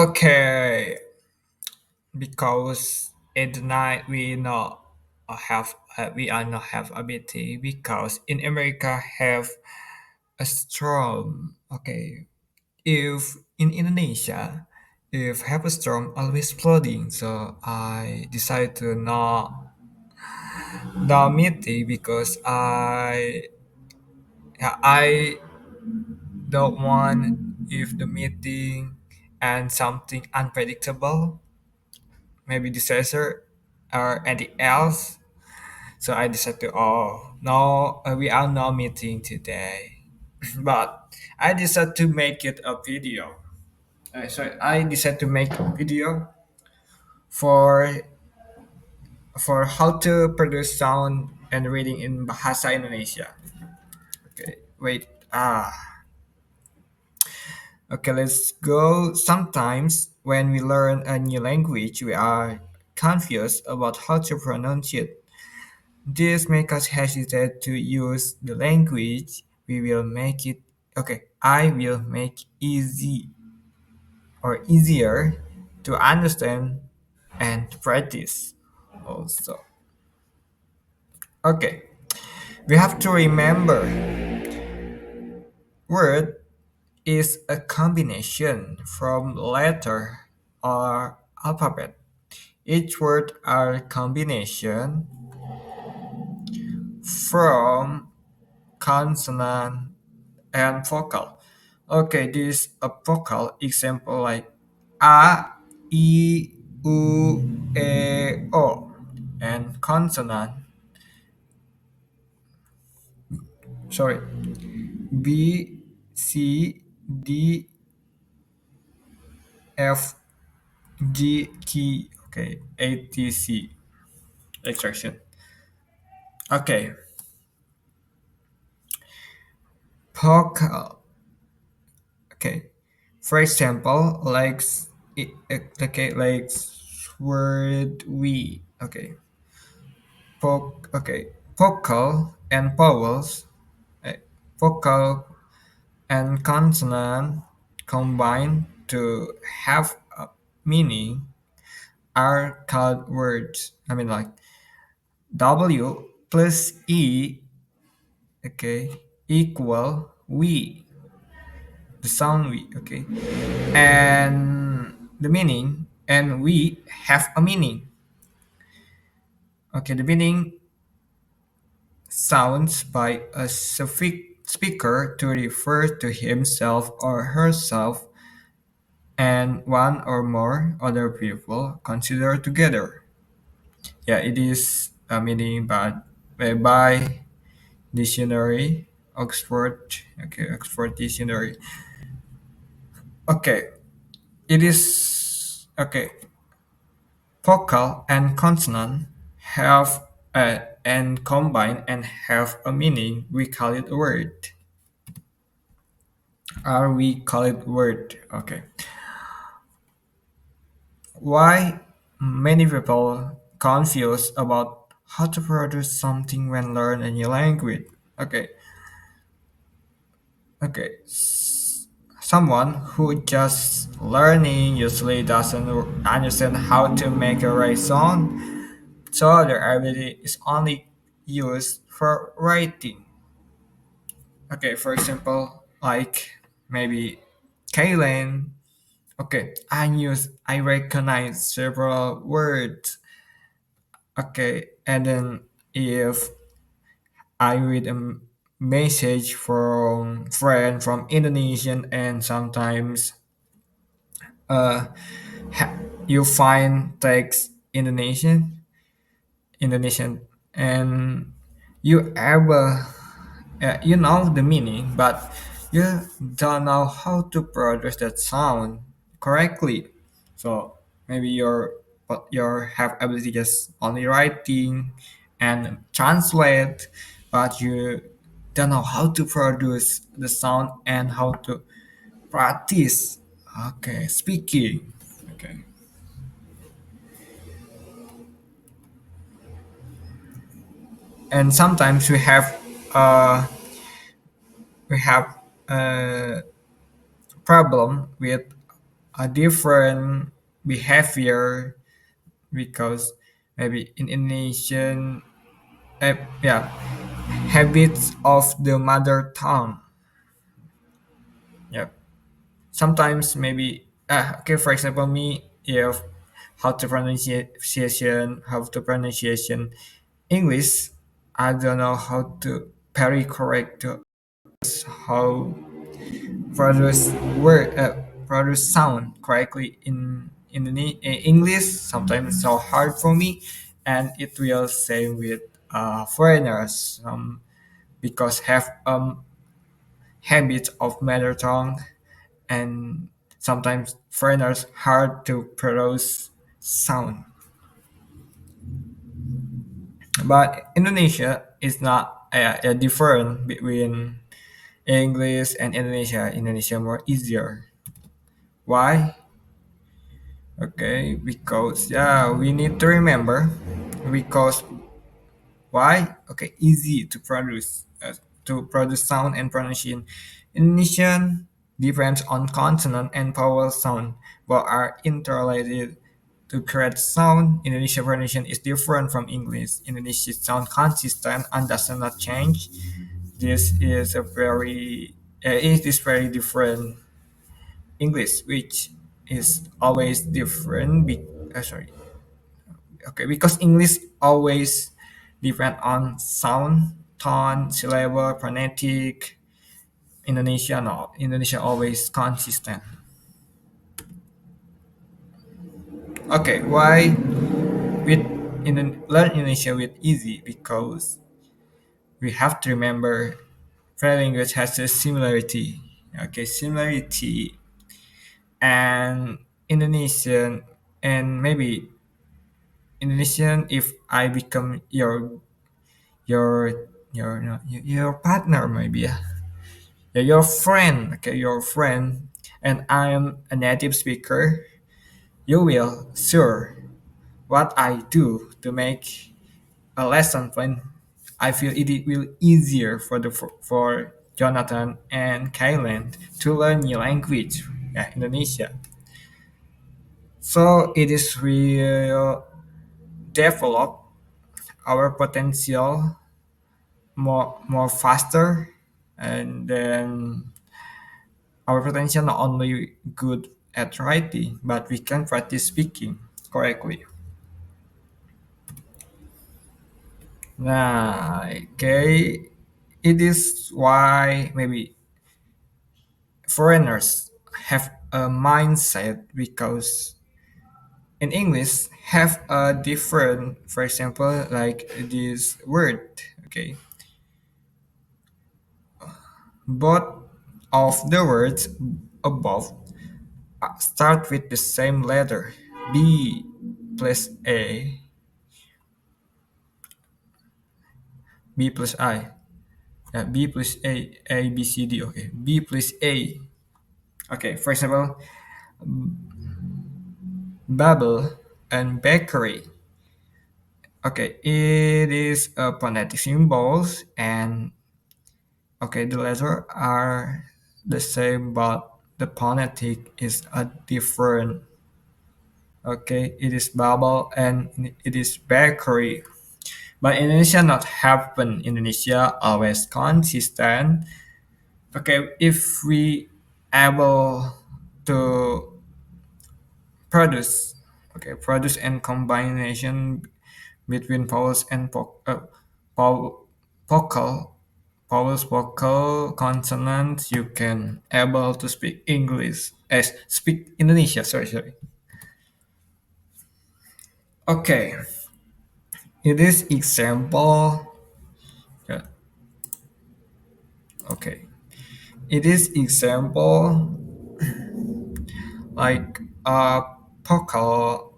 Okay, because in the night we are not have ability because in America have a storm. Okay, if in Indonesia if have a storm always flooding, so I decided to not the meeting because I don't want if the meeting and something unpredictable, maybe disaster or anything else. So I decided to, oh, no, we are not meeting today. But I decided to make it a video. So I decided to make a video for how to produce sound and reading in Bahasa Indonesia. Okay, wait. Okay, let's go. Sometimes when we learn a new language, we are confused about how to pronounce it. This makes us hesitate to use the language. We will make it okay. I will make easy or easier to understand and to practice also. Okay, we have to remember word is a combination from letter or alphabet. Each word are combination from consonant and vocal. Okay, this a vocal example like a, e, u, e, o, and consonant. Sorry, b, c, d, f, g, k. Okay, a, t, c. Extraction. Okay, vocal. Okay, for example, like okay, like word we. Okay, okay, vocal and vowels, eh, vocal and consonant combine to have a meaning are called words. I mean, like W plus E, okay, equal we, the sound we, okay, and the meaning, and we have a meaning. Okay, the meaning sounds by a speaker to refer to himself or herself and one or more other people considered together. Yeah, it is a meaning by dictionary, Oxford. Okay, Oxford dictionary. Okay, it is okay. Vocal and consonant have and combine and have a meaning. We call it a word. Or we call it word. Okay. Why many people confused about how to produce something when learn a new language? Okay, okay. Someone who just learning usually doesn't understand how to make a right sound, so their ability is only used for writing. Okay, for example, like maybe Kaylin. Okay, I recognize several words. Okay, and then if I read a message from friend from Indonesian and sometimes uh you find text Indonesian and you ever you know the meaning but you don't know how to produce that sound correctly. So maybe your have ability just only writing and translate, but you don't know how to produce the sound and how to practice. Okay, speaking. Okay, and sometimes uh we have a problem with a different behavior because maybe in Indonesian, yeah, habits of the mother tongue. Yeah, sometimes maybe okay. For example, me if how to pronunciation English, I don't know how to very correct to how produce word produce sound correctly in the English. Sometimes it's so hard for me, and it will same with foreigners because have habits of mother tongue, and sometimes foreigners hard to produce sound. But Indonesia is not a different between English and Indonesia. Indonesia more easier. Why? Okay, because yeah, we need to remember because why? Okay, easy to produce sound and pronunciation. Indonesian depends on consonant and vowel sound, but are interrelated to create sound. Indonesian pronunciation is different from English. Indonesian sound consistent and does not change. This is a very it is very different English, which is always different. Sorry, okay, because English always depend on sound, tone, syllable, phonetic. Indonesia no, Indonesia always consistent. Okay, why with learn Indonesia with easy because we have to remember every language has a similarity. Okay, similarity and Indonesian and maybe Indonesian if I become your no, your partner maybe yeah, your friend okay your friend and I am a native speaker you will sure what I do to make a lesson plan I feel it will easier for Jonathan and Kylan to learn new language Indonesia so it is will develop our potential more faster and then our potential not only good at writing but we can practice speaking correctly nah okay it is why maybe foreigners have a mindset because in English have a different for example like this word okay both of the words above start with the same letter B plus A, B plus I. B plus A, B, C, D. Okay, B plus A. Okay, for example, bubble and bakery. Okay, it is a phonetic symbols and okay, the letter are the same, but the phonetic is a different. Okay, it is bubble and it is bakery. But Indonesia not happen. Indonesia always consistent. Okay, if we able to produce, okay, produce and combination between vowels and vocal, vowels, vocal, consonants, you can able to speak English as speak Indonesia. Sorry. Okay, in this example, yeah, okay. In this example, like vocal.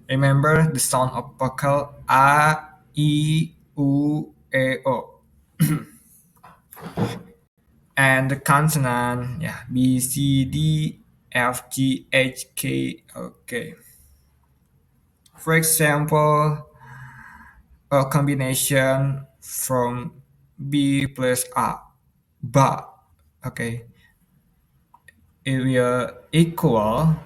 Remember the sound of vocal a, e, u, e, o, and the consonant yeah b, c, d, f, g, h, k. Okay. For example, a combination from b plus a, ba. Okay. it will equal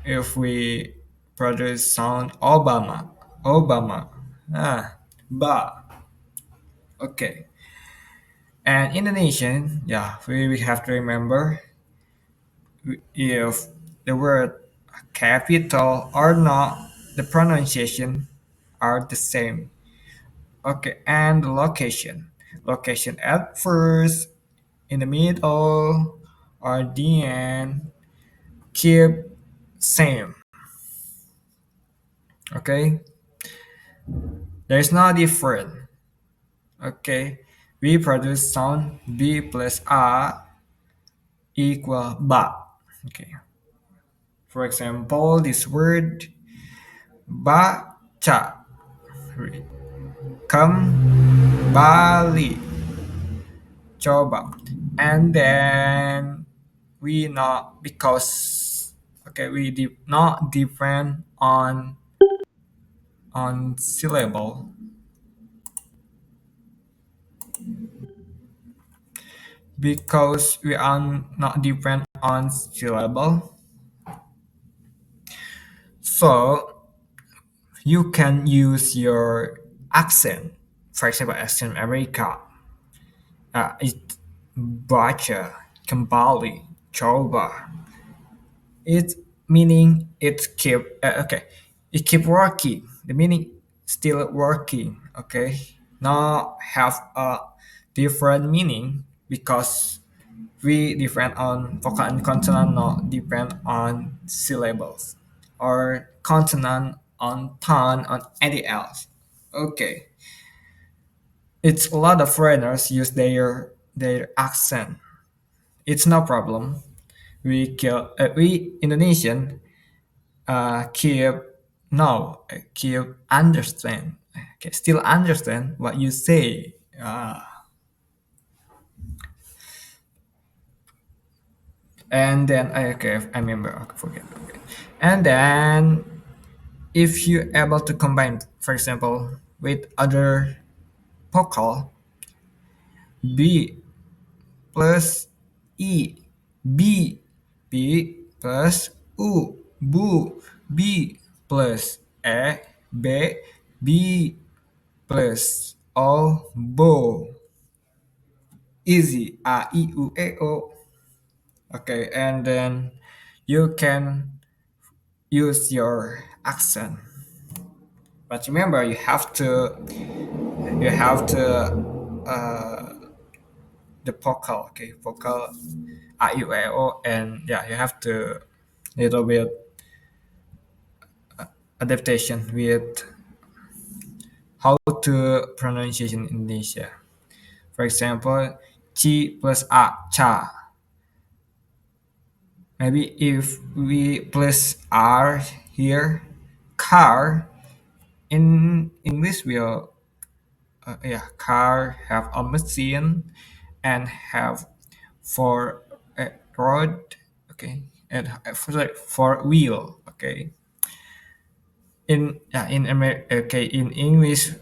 if we produce sound Obama. Obama. Ba. Okay. And Indonesian, yeah, we have to remember if the word capital or not, the pronunciation are the same. Okay, and the location. Location at first, in the middle, or the end, keep same. Okay, there's no different. Okay, we produce sound B plus A equal ba. Okay, for example, this word baca, kembali, coba, and then we not because okay we not depend on syllable because we are not depend on syllable, so you can use your accent. For example, accent America, it baca, kembali, coba. It meaning it keep okay. It keep working. The meaning still working. Okay, now have a different meaning because we depend on vocal and consonant, not depend on syllables or consonant on tone on anything else. Okay, it's a lot of foreigners use their accent. It's no problem. We Indonesian keep no keep understand, okay, still understand what you say. And then okay, I remember, okay, forget, okay. And then if you able to combine, for example, with other vocal, b plus e, b, b plus u, bu, b plus e, b, b plus o, bo, easy, a, I, u, e, o. Okay, and then you can use your accent. But remember, you have to the vocal, okay, vocal a, I, u, e, o, and yeah, you have to little bit adaptation with how to pronunciation in Indonesia. For example, chi plus a, cha. Maybe if we plus r here, car, in English will yeah, car have a machine and have four road, okay, and for wheel, okay. In yeah, in America, okay, in English,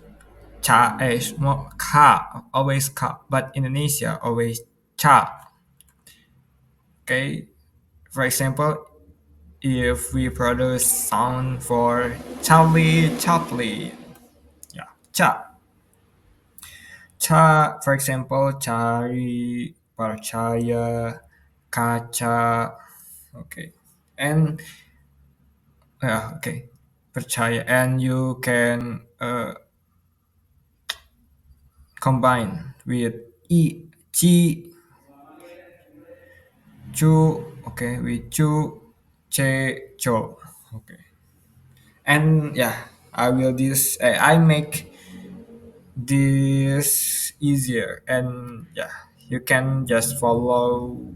cha is more car, always car, but Indonesia always cha. Okay, for example, if we produce sound for Charlie Chaplin, yeah, cha. Cha, for example, cari, percaya, kaca, okay, and yeah, okay, percaya, and you can combine with i, chi, chu, okay, with chu, che, cho, okay, and yeah, I make this easier, and yeah, you can just follow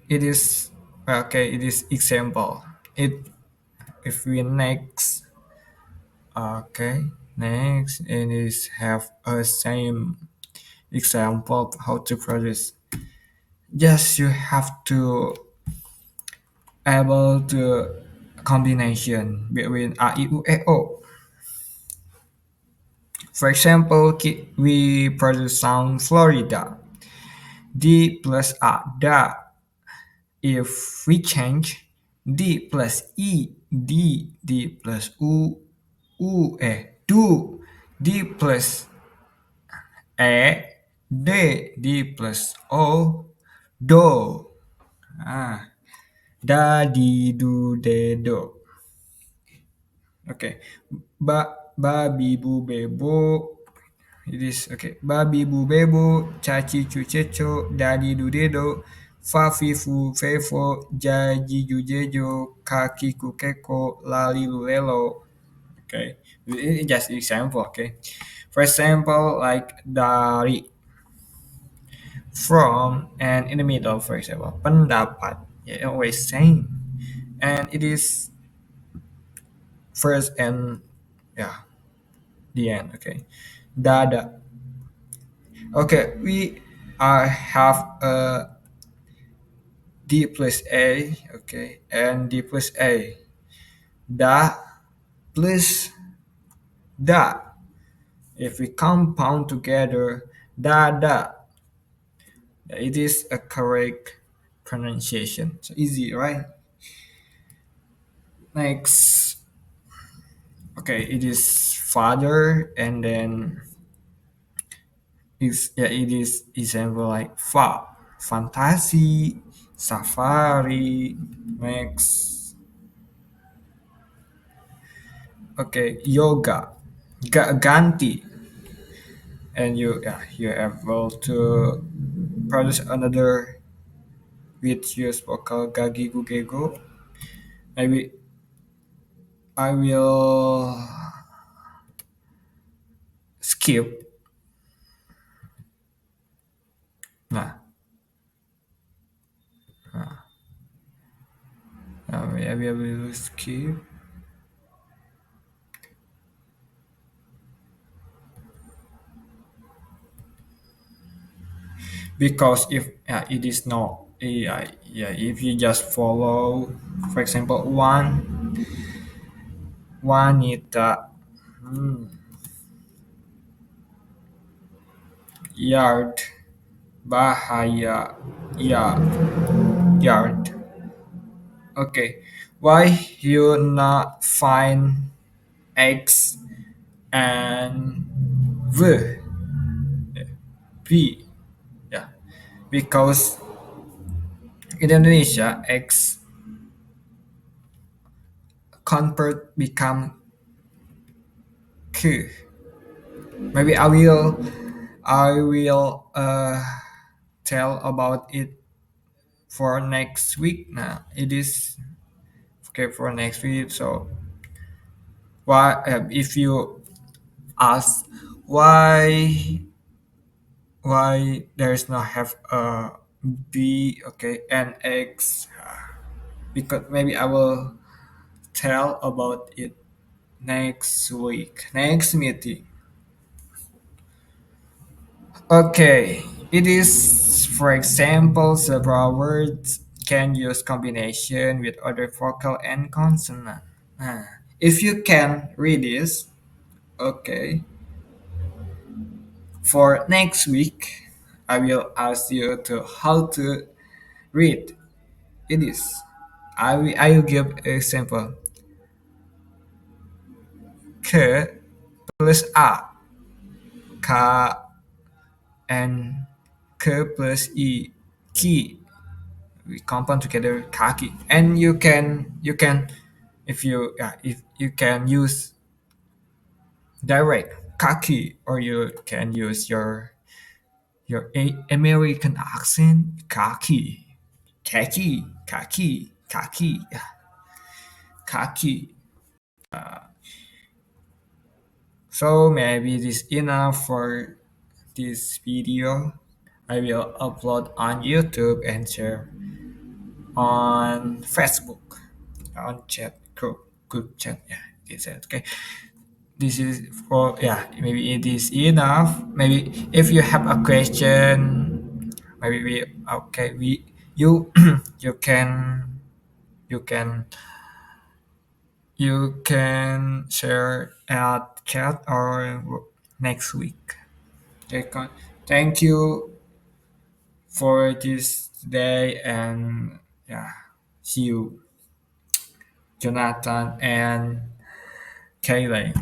it is okay, it is example it. If we next, okay, next it is have a same example of how to produce. Yes, you have to able to combination between a, I, u, e, o. For example, we produce sound Florida. D plus A, da. If we change D plus E, D plus do. D plus E, D plus O, do. Ah, da, di, do, de, do. Okay. Babi, bu, bebo. It is okay. Babi, bu, bebo. Caci, cu, ceco. Dadi, du, dedo. Fa, fi, fu, fe, fo. Jaji, ju, jejo. Kaki, ku, keko. Lali, lu, lelo. Okay. It just example. Okay. For example, like dari, from, and in the middle. For example, pendapat. Yeah, always same. And it is first and yeah, the end. Okay. Dada. Okay, we have D plus A, okay, and D plus A. Da plus da. If we compound together, da da. It is a correct pronunciation. So easy, right? Next, okay, it is father, and then it is example like fantasy, safari. Next, okay, yoga, ganti, and you're able to produce another with use vocal gagi gugego. Maybe I will skip. Nah, maybe I will skip because if it is not AI, yeah, if you just follow, for example, wanita, hmm, yard, bahaya, ya, yard. Okay, why you not find X and V? V, yeah, because in Indonesia X convert become K. Maybe I will tell about it for next week. Now it is okay for next week. So why if you ask why there's not have a B, okay, and X, because maybe I will tell about it next week, next meeting. Okay, it is, for example, several words can use combination with other vocal and consonant. If you can read this, okay, for next week, I will ask you to how to read it is. I will give example. K plus A, K, and K plus E, ki. We compound together kaki, and you can if you can use direct kaki, or you can use your American accent kaki, kaki, yeah, kaki. So maybe this enough for this video. I will upload on YouTube and share on Facebook, on chat group chat. Yeah, this is okay. This is for, yeah, maybe it is enough. Maybe if you have a question, maybe we you you can you can you can share at chat or next week. Okay, thank you for this today. And yeah, see you, Jonathan and Kaylee.